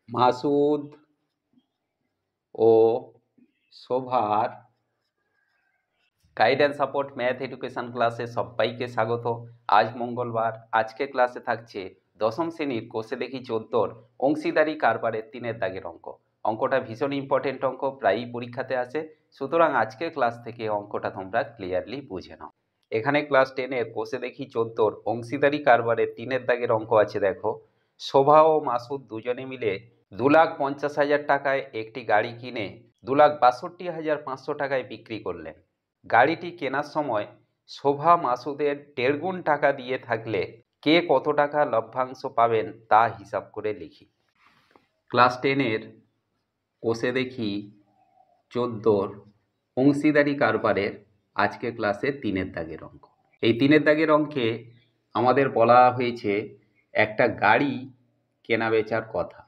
মাসুদ ও শোভার guide and support math education ক্লাসে সবাইকে স্বাগত। আজ মঙ্গলবার। আজকে ক্লাসে থাকছে দশম শ্রেণীর কোষে দেখি 14 অংশীদারি কারবারের 3 দাগের অঙ্ক। অঙ্কটা ভীষণ ইম্পর্টেন্ট অঙ্ক, প্রায়ই পরীক্ষাতে আসে, সুতরাং আজকের ক্লাস থেকে অঙ্কটা তোমরা ক্লিয়ারলি বুঝে নাও। এখানে ক্লাস 10-এর কোষে দেখি 14 অংশীদারি কারবারের 3 দাগের অঙ্ক আছে। দেখো, শোভা ও মাসুদ দুজনে মিলে 2,50,000 টাকায় একটি গাড়ি কিনে 2,62,500 টাকায় বিক্রি করলেন। গাড়িটি কেনার সময় শোভা মাসুদের 1.5 গুণ টাকা দিয়ে থাকলে কে কত টাকা লভ্যাংশ পাবেন তা হিসাব করে লিখি। ক্লাস 10-এর কোষে দেখি 14 অংশীদারি কারবারের আজকে ক্লাসে 3 দাগের অঙ্ক। এই 3 দাগের অঙ্কে আমাদের বলা হয়েছে একটা গাড়ি কেনা বেচার কথা।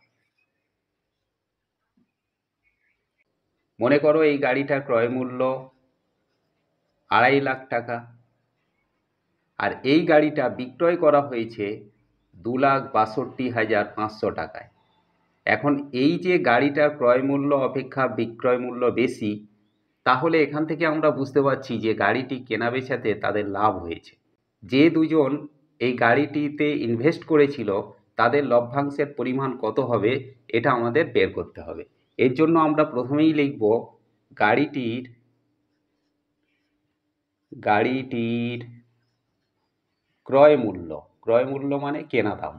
মনে করো এই গাড়িটার ক্রয় মূল্য 2.5 লাখ টাকা, আর এই গাড়িটা বিক্রয় করা হয়েছে 2,62,500 টাকায়। এখন এই যে গাড়িটার ক্রয় মূল্য অপেক্ষা বিক্রয় মূল্য বেশি, তাহলে এখান থেকে আমরা বুঝতে পারছি যে গাড়িটি কেনা বেচাতে তাদের লাভ হয়েছে। যে দুজন এই গাড়িটিতে ইনভেস্ট করেছিল তাদের লভ্যাংশের পরিমাণ কত হবে এটা আমাদের বের করতে হবে। এর জন্য আমরা প্রথমেই লিখব গাড়িটির ক্রয় মূল্য। ক্রয় মূল্য মানে কেনা দাম,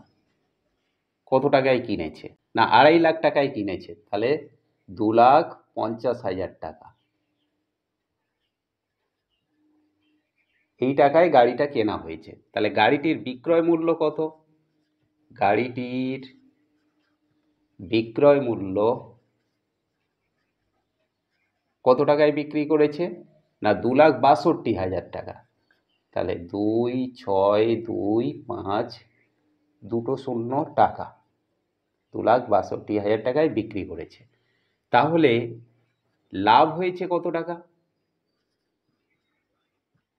কত টাকায় কিনেছে, না 2.5 লাখ টাকায় কিনেছে, তাহলে 2,50,000 টাকা, এই টাকায় গাড়িটা কেনা হয়েছে। তাহলে গাড়িটির বিক্রয় মূল্য কত? গাড়িটির বিক্রয় মূল্য কত টাকায় বিক্রি করেছে, না 2,62,000 টাকা। তাহলে 2,6,2,5,2 টাকা, 2,62,000 টাকায় বিক্রি করেছে। তাহলে লাভ হয়েছে কত টাকা?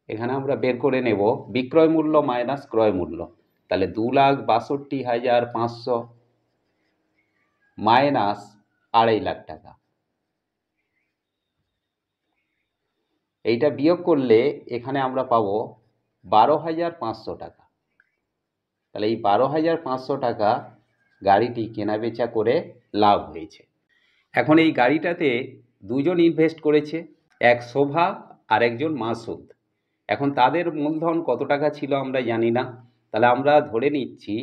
এখানে আমরা বের করে নেব বিক্রয় মূল্য মাইনাস ক্রয় মূল্য। তাহলে 2,62,500 মাইনাস 2.5 লাখ টাকা, এইটা বিয়োগ করলে এখানে আমরা পাবো 12,500 টাকা। তাহলে এই 12,500 টাকা গাড়িটি কেনা বেচা করে লাভ হয়েছে। এখন এই গাড়িটাতে দুজন ইনভেস্ট করেছে, এক শোভা আর একজন মাসুদ। এখন তাদের মূলধন কত টাকা ছিল আমরা জানি না, তাহলে আমরা ধরে নিচ্ছি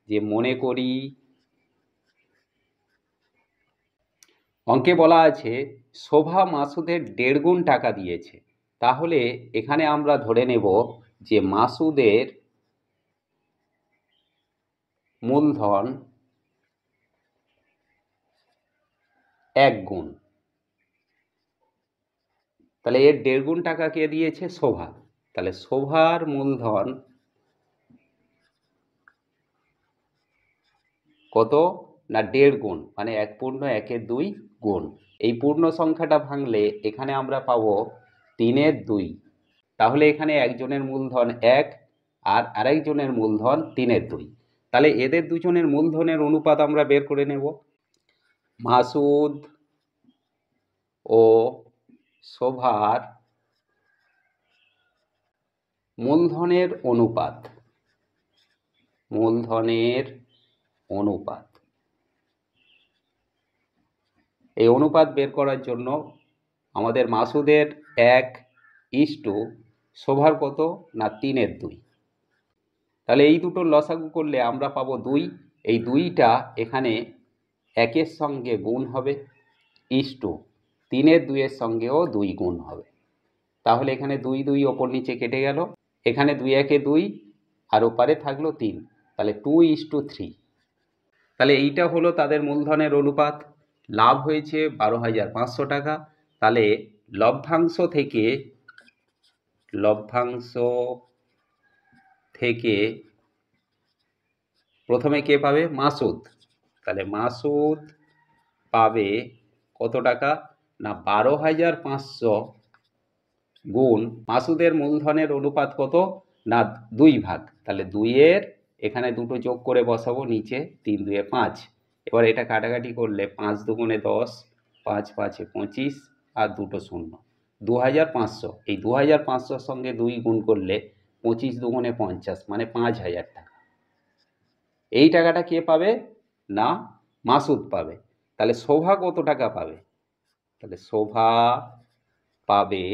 যে মনে করি অঙ্কে বলা আছে শোভা মাসুদের 1.5 গুণ টাকা দিয়েছে। তাহলে এখানে আমরা ধরে নেব যে মাসুদের মূলধন 1 গুণ। তাহলে এর 1.5 গুণ টাকা কে দিয়েছে? শোভা। তাহলে শোভার মূলধন কত, না 1.5 গুণ, মানে 1.1-2 গুণ। এই পূর্ণ সংখ্যাটা ভাঙলে এখানে আমরা পাবো 3/2। তাহলে এখানে একজনের মূলধন 1 আর আরেকজনের মূলধন 3/2। তাহলে এদের দুজনের মূলধনের অনুপাত আমরা বের করে নেব। মাসুদ ও শোভার মূলধনের অনুপাত, এই অনুপাত বের করার জন্য আমাদের মাসুদের 1:, শোভার কত, না 3/2। তাহলে এই দুটো লসাগু করলে আমরা পাবো 2। এই 2টা এখানে 1-এর সঙ্গে গুণ হবে, 3/2-এর সঙ্গেও 2 গুণ হবে। তাহলে এখানে 2 ওপর নিচে কেটে গেল, এখানে 2-1-2 আর ওপারে থাকলো 3, তাহলে 2:3। তাহলে এইটা হলো তাদের মূলধনের অনুপাত। লাভ হয়েছে 12,500 টাকা। তাহলে লভ্যাংশ থেকে প্রথমে কে পাবে? মাসুদ। তাহলে মাসুদ পাবে কত টাকা, না 12,500 গুণ মাসুদের মূলধনের অনুপাত কত, না 2 ভাগ। তাহলে 2-এর এখানে দুটো যোগ করে বসাবো নিচে, 3-2-5, এবার এটা কাটাকাটি করলে 5 দুগুণে 10, 5 5-এ 25 আর দুটো শূন্য, 2500। এই 2500-র সঙ্গে 2 গুণ করলে 25 দুগুণে 50, মানে 5000 টাকা। এই টাকাটা কে পাবে? না, মাসুদ পাবে। তাহলে শোভা কত টাকা পাবে? তাহলে শোভা পাবে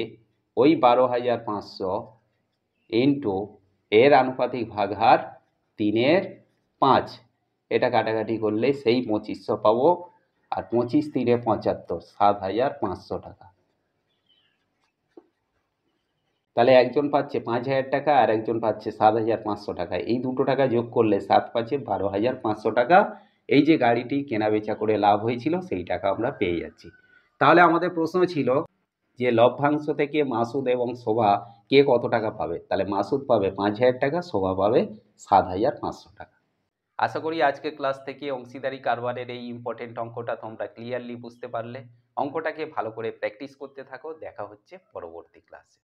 ওই 12,500 ইন্টু এর আনুপাতিক ভাগহার 3/5। এটা কাটাকাটি করলে সেই 2500 পাবো, আর 25 3-এ 75, 7,500 টাকা। তাহলে একজন পাচ্ছে 5,000 টাকা আর একজন পাচ্ছে 7,500 টাকা। এই দুটো টাকা যোগ করলে 7 5-এ 12,500 টাকা। এই যে গাড়িটি কেনা বেচা করে লাভ হয়েছিল সেই টাকা আমরা পেয়ে যাচ্ছি। তাহলে আমাদের প্রশ্ন ছিল যে লভ্যাংশ থেকে মাসুদ এবং শোভা কে কত টাকা পাবে? তাহলে মাসুদ পাবে 5,000 টাকা, শোভা পাবে 7,500 টাকা। আশা করি আজকের ক্লাস থেকে অংশীদারি কারবারের এই ইম্পর্টেন্ট অঙ্কটা তোমরা ক্লিয়ারলি বুঝতে পারলে। অঙ্কটাকে ভালো করে প্র্যাকটিস করতে থাকো। দেখা হচ্ছে পরবর্তী ক্লাসে।